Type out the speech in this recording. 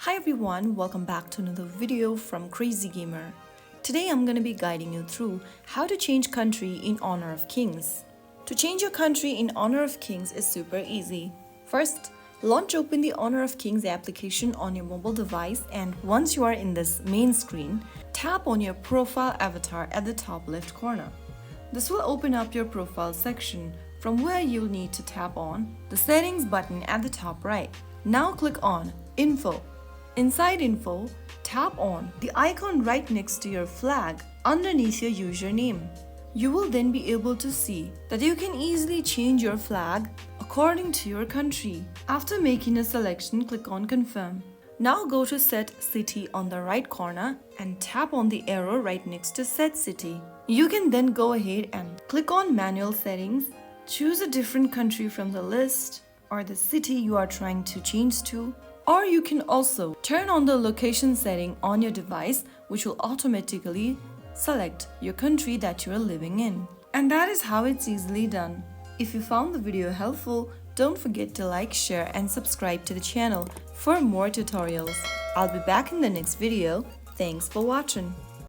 Hi everyone, welcome back to another video from Crazy Gamer. Today I'm going to be guiding you through how to change country in honor of kings. To change your country in honor of kings is super easy. First, launch open the Honor of Kings application on your mobile device, and once you are in this main screen, tap on your profile avatar at the top left corner. This will open up your profile section, from where you'll need to tap on the settings button at the top right. Now click on Info. Inside Info, tap on the icon right next to your flag underneath your username. You will then be able to see that you can easily change your flag according to your country. After making a selection, click on Confirm. Now go to Set City on the right corner and tap on the arrow right next to Set City. You can then go ahead and click on Manual Settings, choose a different country from the list or the city you are trying to change to, or you can also turn on the location setting on your device, which will automatically select your country that you are living in. And that is how it's easily done. If you found the video helpful, don't forget to like, share and subscribe to the channel for more tutorials. I'll be back in the next video. Thanks for watching.